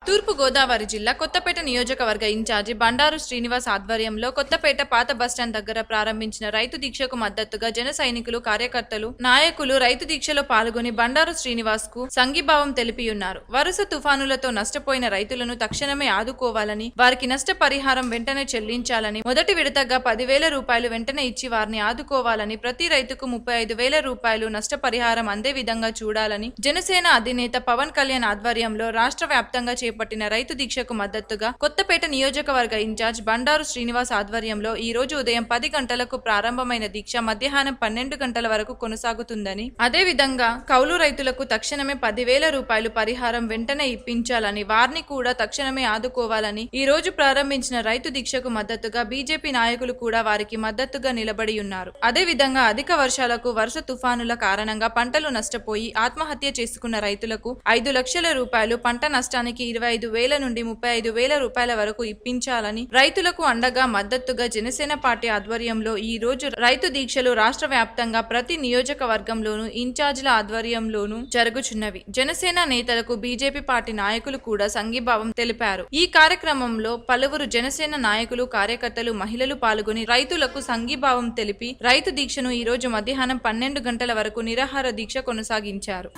తూర్పు గోదావరి జిల్లా కొత్తపేట నియోజకవర్గ ఇన్ఛార్జి బండారు శ్రీనివాస్ ఆధ్వర్యంలో కొత్తపేట పాత బస్టాండ్ దగ్గర ప్రారంభించిన రైతు దీక్షకు మద్దతుగా జన సైనికులు, కార్యకర్తలు, నాయకులు రైతు దీక్షలో పాల్గొని బండారు శ్రీనివాస్ కు సంఘీభావం తెలిపియున్నారు. వరుస తుఫానులతో నష్టపోయిన రైతులను తక్షణమే ఆదుకోవాలని, వారికి నష్ట పరిహారం వెంటనే చెల్లించాలని, మొదటి విడతగా 10,000 రూపాయలు వెంటనే ఇచ్చి వారిని ఆదుకోవాలని, ప్రతి రైతుకు 35,000 రూపాయలు నష్టపరిహారం అందే విధంగా చూడాలని జనసేన అధినేత పవన్ కళ్యాణ్ ఆధ్వర్యంలో రాష్ట్ర వ్యాప్తంగా పట్టిన రైతు దీక్షకు మద్దతుగా కొత్తపేట నియోజకవర్గ ఇన్ఛార్జ్ బండారు శ్రీనివాస్ ఆధ్వర్యంలో ఈ రోజు ఉదయం 10 గంటలకు ప్రారంభమైన దీక్ష మధ్యాహ్నం 12 గంటల వరకు కొనసాగుతుందని, అదే విధంగా కౌలు రైతులకు తక్షణమే 10,000 రూపాయలు పరిహారం వెంటనే ఇప్పించాలని, వారిని కూడా తక్షణమే ఆదుకోవాలని ఈ రోజు ప్రారంభించిన రైతు దీక్షకు మద్దతుగా బీజేపీ నాయకులు కూడా వారికి మద్దతుగా నిలబడి ఉన్నారు. అదే విధంగా అధిక వర్షాలకు, వరుస తుఫానుల కారణంగా పంటలు నష్టపోయి ఆత్మహత్య చేసుకున్న రైతులకు 5 లక్షల రూపాయలు, పంట నష్టానికి 25,000 నుండి 35,000 రూపాయల వరకు ఇప్పించాలని, రైతులకు అండగా మద్దతుగా జనసేన పార్టీ ఆధ్వర్యంలో ఈ రోజు రైతు దీక్షలు రాష్ట్ర వ్యాప్తంగా ప్రతి నియోజకవర్గంలోనూ ఇన్ఛార్జీల ఆధ్వర్యంలోనూ జరుగుచున్నవి. జనసేన నేతలకు బీజేపీ పార్టీ నాయకులు కూడా సంఘీభావం తెలిపారు. ఈ కార్యక్రమంలో పలువురు జనసేన నాయకులు, కార్యకర్తలు, మహిళలు పాల్గొని రైతులకు సంఘీభావం తెలిపి రైతు దీక్షను ఈ రోజు మధ్యాహ్నం 12 గంటల వరకు నిరాహార దీక్ష కొనసాగించారు.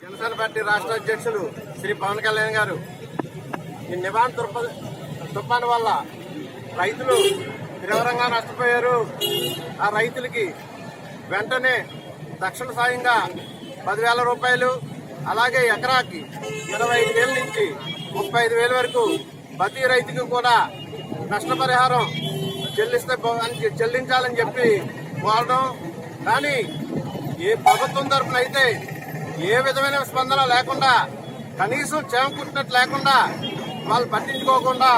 జనసేన పార్టీ రాష్ట్ర అధ్యక్షులు శ్రీ పవన్ కళ్యాణ్ గారు ఈ నివాన్ తుఫాను వల్ల రైతులు తీవ్రంగా నష్టపోయారు. ఆ రైతులకి వెంటనే తక్షణ సాయంగా 10,000 రూపాయలు, అలాగే ఎకరాకి 25,000 నుంచి 35,000 వరకు ప్రతి రైతుకు కూడా నష్టపరిహారం చెల్లించాలని చెప్పి కోరడం. కానీ ఏ ప్రభుత్వం తరఫున అయితే ఏ విధమైన స్పందన లేకుండా, కనీసం చేమకుట్టినట్టు లేకుండా, వాళ్ళు పట్టించుకోకుండా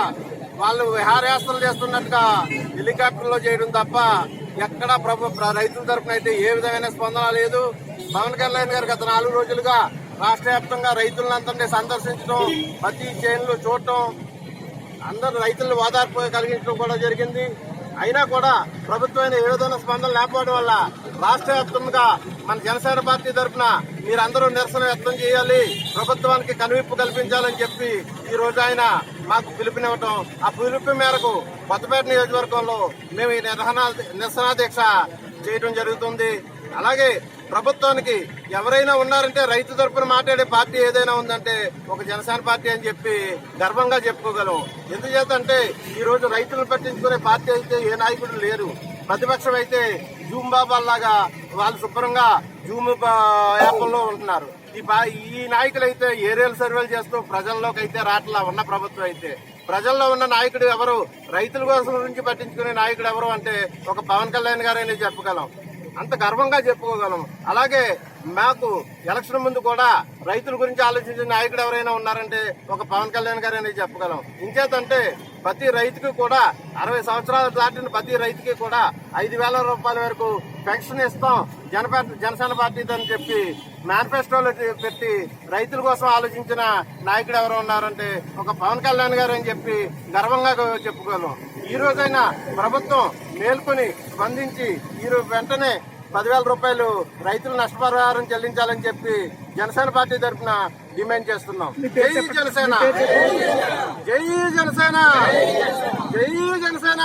వాళ్ళు విహారయాత్రలు చేస్తున్నట్టుగా హెలికాప్టర్లో చేయడం తప్ప ఎక్కడా రైతుల తరఫున అయితే ఏ విధమైన స్పందన లేదు. పవన్ కళ్యాణ్ గారు గత 4 రోజులుగా రాష్ట్ర వ్యాప్తంగా రైతులందరినీ సందర్శించడం, ప్రతి చేనులు చూడటం, అందరు రైతులను ఓదార్పు కలిగించడం కూడా జరిగింది. అయినా కూడా ప్రభుత్వం ఏ విధమైన స్పందన లేకపోవడం వల్ల రాష్ట్ర వ్యాప్తంగా మన జనసేన పార్టీ తరఫున మీరందరూ నిరసన వ్యక్తం చేయాలి, ప్రభుత్వానికి కనువిప్పు కల్పించాలని చెప్పి ఈ రోజు ఆయన మాకు పిలుపునివ్వటం, ఆ పిలుపు మేరకు కొత్తపేట నియోజకవర్గంలో మేము ఈ నిరసన దీక్ష చేయడం జరుగుతుంది. అలాగే ప్రభుత్వానికి ఎవరైనా ఉన్నారంటే, రైతు తరఫున మాట్లాడే పార్టీ ఏదైనా ఉందంటే ఒక జనసేన పార్టీ అని చెప్పి గర్వంగా చెప్పుకోగలం. ఎందుచేతంటే ఈ రోజు రైతులను పట్టించుకునే పార్టీ అయితే ఏ నాయకుడు లేరు. ప్రతిపక్షం అయితే జూమ్ బాబాల్లాగా వాళ్ళు శుభ్రంగా జూమ్ యాప్లో ఉంటున్నారు. ఈ నాయకులు అయితే ఏరియల్ సర్వేలు చేస్తూ ప్రజల్లోకి అయితే రాట్లా ఉన్న ప్రభుత్వం అయితే. ప్రజల్లో ఉన్న నాయకుడు ఎవరు, రైతుల కోసం గురించి పట్టించుకునే నాయకుడు ఎవరు అంటే ఒక పవన్ కళ్యాణ్ గారని చెప్పగలం, అంత గర్వంగా చెప్పుకోగలం. అలాగే మాకు ఎలక్షన్ ముందు కూడా రైతుల గురించి ఆలోచించిన నాయకుడు ఎవరైనా ఉన్నారంటే ఒక పవన్ కళ్యాణ్ గారని చెప్పగలం. ఇంచేతంటే ప్రతి రైతుకి కూడా 60 సంవత్సరాలు దాటిన ప్రతి రైతుకి కూడా 5,000 రూపాయల వరకు పెన్షన్ ఇస్తాం జనసేన పార్టీతో అని చెప్పి మేనిఫెస్టోలో పెట్టి రైతుల కోసం ఆలోచించిన నాయకుడు ఎవరు ఉన్నారంటే ఒక పవన్ కళ్యాణ్ గారు అని చెప్పి గర్వంగా చెప్పుకోగలం. ఈ రోజైనా ప్రభుత్వం మేల్కొని స్పందించి వెంటనే 10,000 రూపాయలు రైతులు నష్టపరిహారం చెల్లించాలని చెప్పి జనసేన పార్టీ తరఫున డిమాండ్ చేస్తున్నాం. జై జనసేన, జై జనసేన, జై జనసేన.